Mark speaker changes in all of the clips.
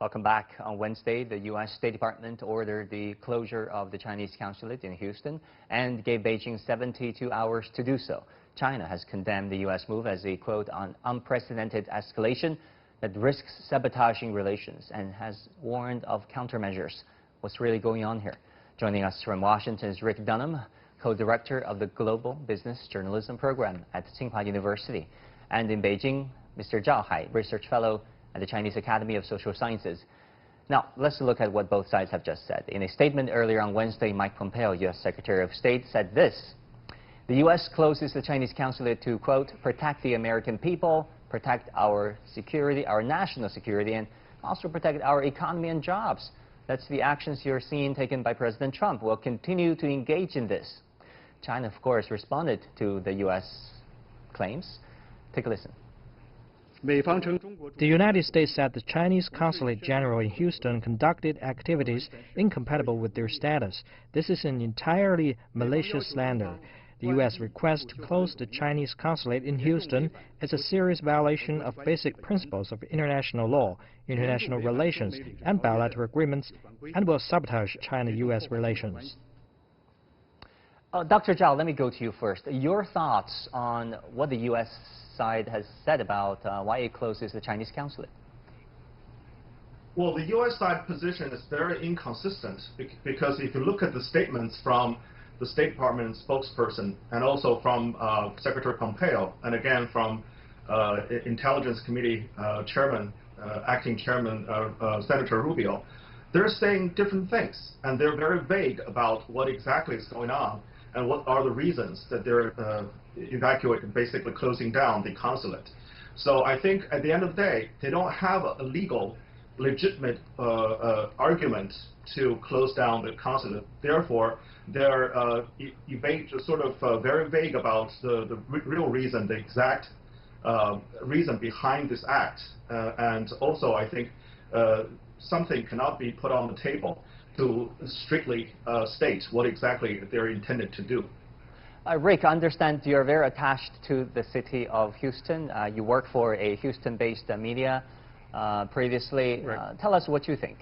Speaker 1: Welcome back. On Wednesday, the U.S. State Department ordered the closure of the Chinese consulate in Houston and gave Beijing 72 hours to do so. China has condemned the U.S. move as a, quote, unprecedented escalation that risks sabotaging relations and has warned of countermeasures. What's really going on here? Joining us from Washington is Rick DUNHAM, co-director of the Global Business Journalism Program at Tsinghua University. And in Beijing, Mr. ZHAO, research fellow at the Chinese Academy of Social Sciences. Now, let's look at what both sides have just said. In a statement earlier on Wednesday, Mike Pompeo, U.S. Secretary of State, said this: the U.S. closes the Chinese consulate to, quote, protect the American people, protect our security, our national security, and also protect our economy and jobs. That's the actions you're seeing taken by President Trump. We'll continue to engage in this. China, of course, responded to the U.S. claims. Take a listen.
Speaker 2: The United States said the Chinese Consulate General in Houston conducted activities incompatible with their status. This is an entirely malicious slander. The U.S. request to close the Chinese consulate in Houston is a serious violation of basic principles of international law, international relations, and bilateral agreements, and will sabotage China-U.S. relations.
Speaker 1: Dr. ZHAO, let me go to you first. Your thoughts on what the U.S. side has said about why it closes the Chinese consulate?
Speaker 3: Well, the U.S. side position is very inconsistent because if you look at the statements from the State Department spokesperson and also from Secretary Pompeo and again from Intelligence Committee Chairman, Acting Chairman Senator Rubio, they're saying different things and they're very vague about what exactly is going on and what are the reasons that they're evacuating, basically closing down the consulate. So I think at the end of the day, they don't have a legal, legitimate argument to close down the consulate. Therefore, they're sort of very vague about the real reason, the exact reason behind this act. And also, I think something cannot be put on the table to strictly state what exactly they're intended to do.
Speaker 1: Rick, I understand you're very attached to the city of Houston. You work for a Houston-based media previously.
Speaker 4: Right.
Speaker 1: Tell us what you think.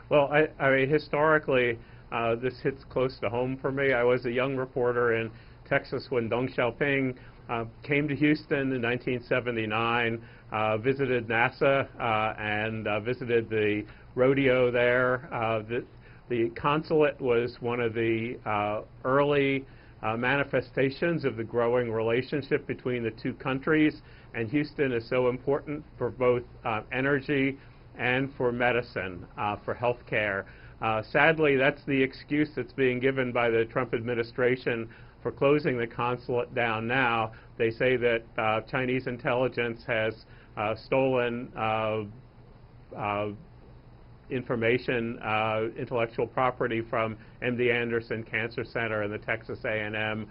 Speaker 4: Well, I mean, historically, this hits close to home for me. I was a young reporter in Texas when Deng Xiaoping came to Houston in 1979, visited NASA and visited the rodeo there. The consulate was one of the early manifestations of the growing relationship between the two countries, and Houston is so important for both energy and for medicine, for health care. Sadly, that's the excuse that's being given by the Trump administration for closing the consulate down now. They say that Chinese intelligence has stolen information, intellectual property from MD Anderson Cancer Center and the Texas A&M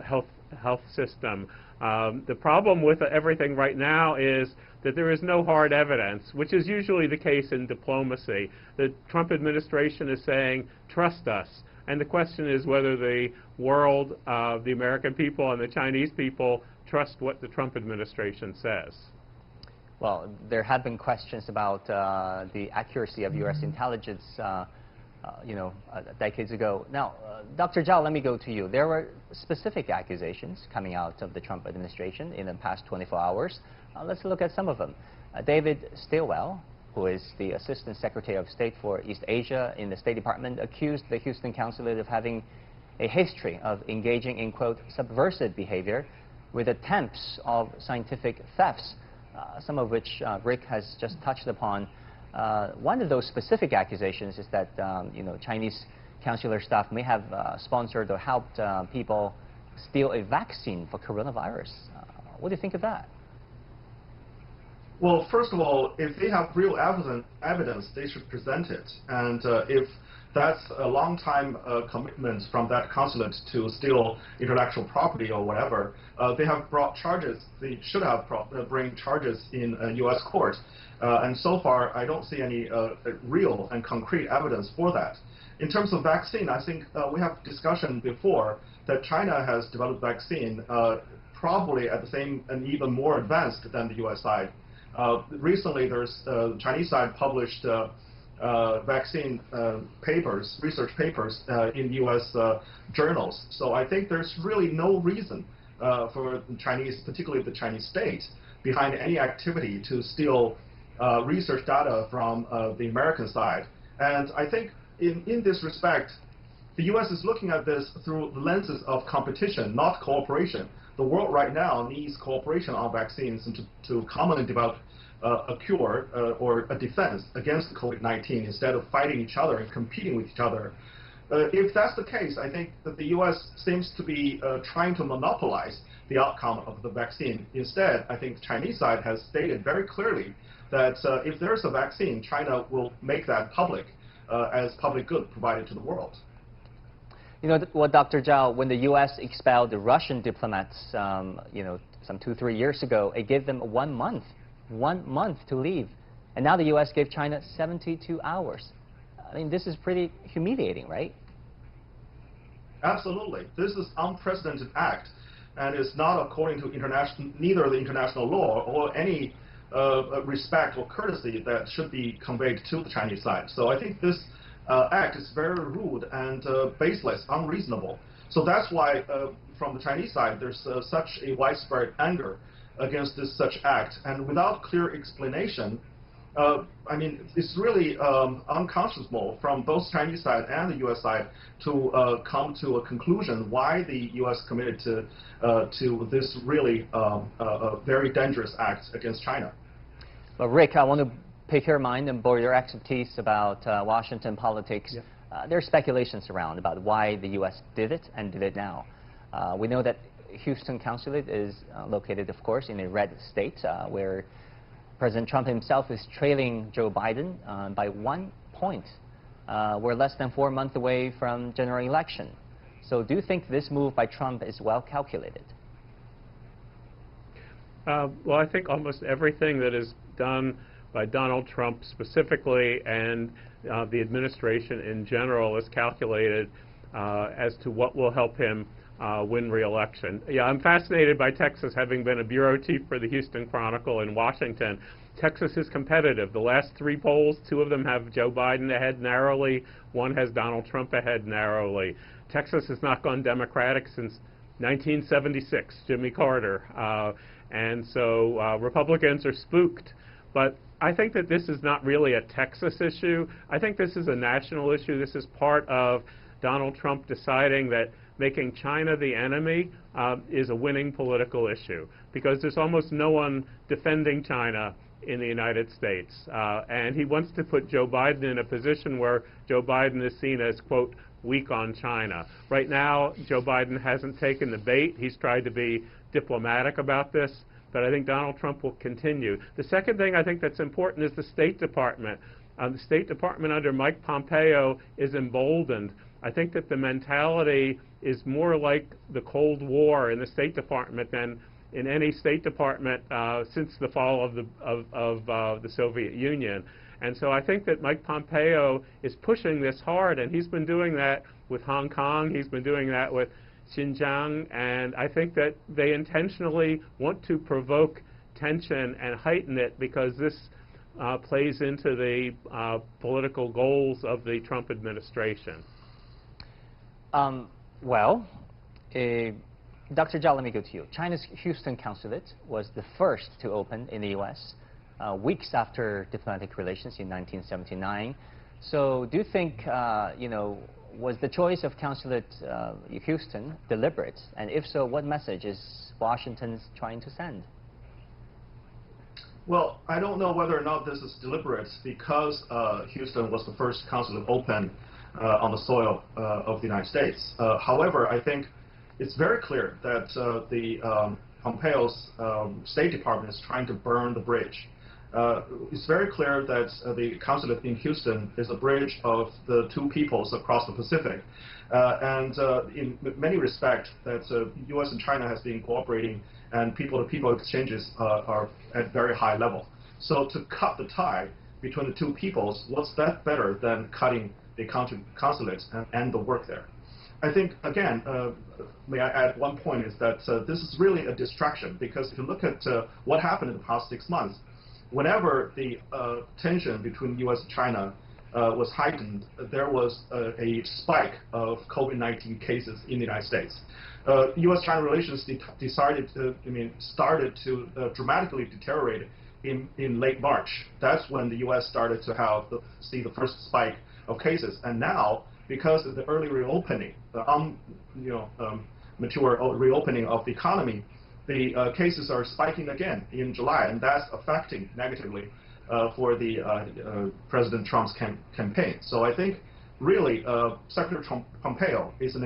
Speaker 4: health system. The problem with everything right now is that there is no hard evidence, which is usually the case in diplomacy. The Trump administration is saying, trust us. And the question is whether the world, the American people and the Chinese people trust what the Trump administration says.
Speaker 1: Well, there have been questions about the accuracy of U.S. intelligence, decades ago. Now, Dr. ZHAO, let me go to you. There were specific accusations coming out of the Trump administration in the past 24 hours. Let's look at some of them. David Stilwell, who is the Assistant Secretary of State for East Asia in the State Department, accused the Houston consulate of having a history of engaging in, quote, subversive behavior with attempts of scientific thefts. Some of which Rick has just touched upon. One of those specific accusations is that Chinese consular staff may have sponsored or helped people steal a vaccine for coronavirus. What do you think of that?
Speaker 3: Well, first of all, if they have real evidence, they should present it. And if that's a long-time commitment from that consulate to steal intellectual property or whatever, they have brought charges. They should have bring charges in a U.S. court. And so far, I don't see any real and concrete evidence for that. In terms of vaccine, I think we have discussion before that China has developed vaccine probably at the same and even more advanced than the U.S. side. Recently, there's Chinese side published vaccine research papers in U.S. Journals. So I think there's really no reason for the Chinese, particularly the Chinese state, behind any activity to steal research data from the American side. And I think in this respect, the U.S. is looking at this through lenses of competition, not cooperation. The world right now needs cooperation on vaccines and to commonly develop a cure or a defense against COVID-19 instead of fighting each other and competing with each other. If that's the case, I think that the U.S. seems to be trying to monopolize the outcome of the vaccine. Instead, I think the Chinese side has stated very clearly that if there's a vaccine, China will make that public as public good provided to the world.
Speaker 1: You know, well, Dr. Zhao, when the U.S. expelled the Russian diplomats, you know, some 2-3 years ago, it gave them 1 month to leave. And now the U.S. gave China 72 hours. I mean, this is pretty humiliating, right?
Speaker 3: Absolutely. This is unprecedented act, and it's not according to neither the international law or any respect or courtesy that should be conveyed to the Chinese side. So I think this act is very rude and baseless, unreasonable. So that's why, from the Chinese side, there's such a widespread anger against such act, and without clear explanation, I mean, it's really unconscionable from both Chinese side and the U.S. side to come to a conclusion why the U.S. committed to this really very dangerous act against China.
Speaker 1: Well, Rick, I want to pick your mind and borrow your expertise about Washington politics. Yeah. There are speculations around about why the U.S. did it and did it now. We know that Houston consulate is located, of course, in a red state where President Trump himself is trailing Joe Biden by 1 point. We're less than 4 months away from general election. So do you think this move by Trump is well calculated?
Speaker 4: Well, I think almost everything that is done by Donald Trump specifically and the administration in general is calculated as to what will help him win re-election. Yeah, I'm fascinated by Texas, having been a bureau chief for the Houston Chronicle in Washington. Texas is competitive. The last 3 polls, 2 of them have Joe Biden ahead narrowly, 1 has Donald Trump ahead narrowly. Texas has not gone Democratic since 1976, Jimmy Carter. And so Republicans are spooked. But I think that this is not really a Texas issue. I think this is a national issue. This is part of Donald Trump deciding that making China the enemy is a winning political issue, because there's almost no one defending China in the United States. And he wants to put Joe Biden in a position where Joe Biden is seen as, quote, weak on China. Right now, Joe Biden hasn't taken the bait. He's tried to be diplomatic about this, but I think Donald Trump will continue. The second thing I think that's important is the State Department. The State Department under Mike Pompeo is emboldened. I think that the mentality is more like the Cold War in the State Department than in any State Department since the fall of the Soviet Union. And so I think that Mike Pompeo is pushing this hard, and he's been doing that with Hong Kong, he's been doing that with Xinjiang, and I think that they intentionally want to provoke tension and heighten it because this plays into the political goals of the Trump administration.
Speaker 1: Well, Dr. Zhao, let me go to you. China's Houston consulate was the first to open in the U.S. Weeks after diplomatic relations in 1979. So do you think, you know, was the choice of consulate Houston deliberate? And if so, what message is Washington trying to send?
Speaker 3: Well, I don't know whether or not this is deliberate because Houston was the first consulate open on the soil of the United States. However, I think it's very clear that Pompeo's State Department is trying to burn the bridge. It's very clear that the consulate in Houston is a bridge of the 2 peoples across the Pacific. And in many respects, that U.S. and China has been cooperating, and people-to-people exchanges are at very high level. So to cut the tie between the 2 peoples, what's that better than cutting the consulate and end the work there? I think, again, may I add one point, is that this is really a distraction, because if you look at what happened in the past 6 months, whenever the tension between U.S. and China was heightened, there was a spike of COVID-19 cases in the United States. U.S.-China relations started to dramatically deteriorate in late March. That's when the U.S. started to see the first spike of cases. And now, because of the early reopening, the mature reopening of the economy, the cases are spiking again in July, and that's affecting negatively for the President Trump's campaign. So I think really Secretary Pompeo is an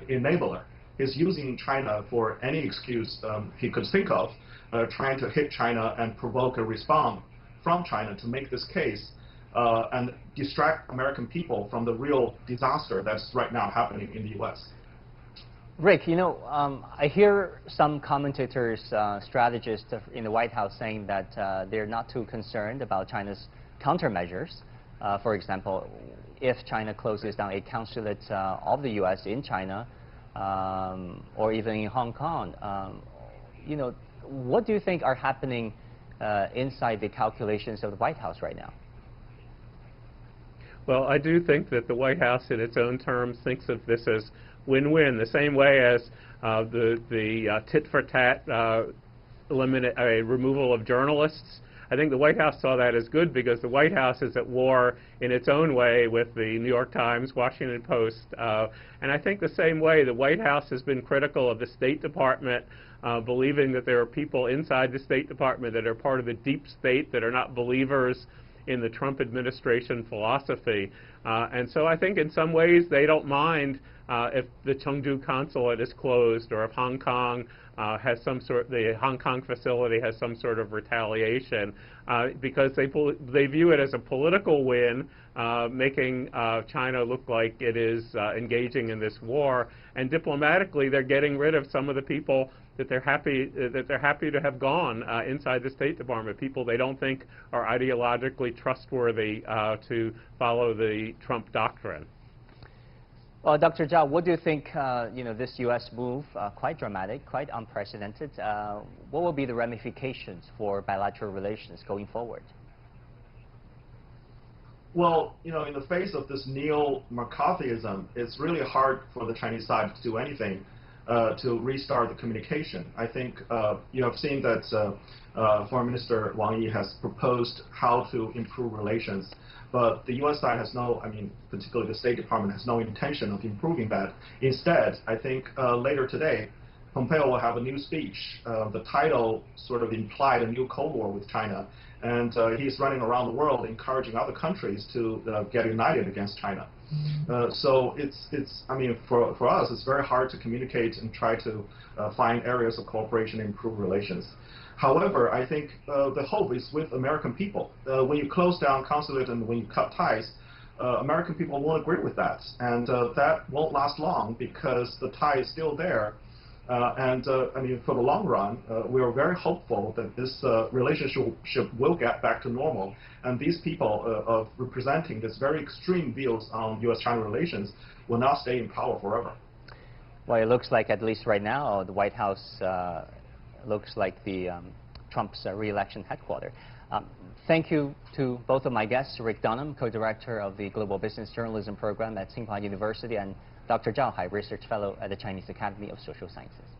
Speaker 3: enabler. He's using China for any excuse he could think of, trying to hit China and provoke a response from China to make this case and distract American people from the real disaster that's right now happening in the U.S.
Speaker 1: Rick, I hear some commentators, strategists in the White House saying that they're not too concerned about China's countermeasures. For example, if China closes down a consulate of the U.S. in China or even in Hong Kong, what do you think are happening inside the calculations of the White House right now?
Speaker 4: Well, I do think that the White House, in its own terms, thinks of this as win-win, the same way as the tit-for-tat removal of journalists. I think the White House saw that as good because the White House is at war in its own way with the New York Times, Washington Post, and I think the same way the White House has been critical of the State Department, believing that there are people inside the State Department that are part of the deep state that are not believers in the Trump administration philosophy. And so I think in some ways they don't mind if the Chengdu consulate is closed or if Hong Kong the Hong Kong facility has some sort of retaliation, because they view it as a political win, making China look like it is engaging in this war, and diplomatically they're getting rid of some of the people that they're happy to have gone inside the State Department, people they don't think are ideologically trustworthy to follow the Trump doctrine.
Speaker 1: Well, Dr. ZHAO, what do you think, this U.S. move, quite dramatic, quite unprecedented, what will be the ramifications for bilateral relations going forward?
Speaker 3: Well, in the face of this neo-McCarthyism, it's really hard for the Chinese side to do anything to restart the communication. I think you have seen that Foreign Minister Wang Yi has proposed how to improve relations, but the U.S. side has particularly the State Department has no intention of improving that. Instead, I think later today, Pompeo will have a new speech. The title sort of implied a new Cold War with China, and he's running around the world encouraging other countries to get united against China. So for us, it's very hard to communicate and try to find areas of cooperation and improve relations. However, I think the hope is with American people. When you close down consulate and when you cut ties, American people won't agree with that. And that won't last long because the tie is still there. For the long run, we are very hopeful that this relationship will get back to normal. And these people representing this very extreme views on U.S.-China relations will not stay in power forever.
Speaker 1: Well, it looks like, at least right now, the White House looks like the Trump's re-election headquarters. Thank you to both of my guests, Rick Dunham, co-director of the Global Business Journalism Program at Tsinghua University, and Dr. ZHAO Hai, Research Fellow at the Chinese Academy of Social Sciences.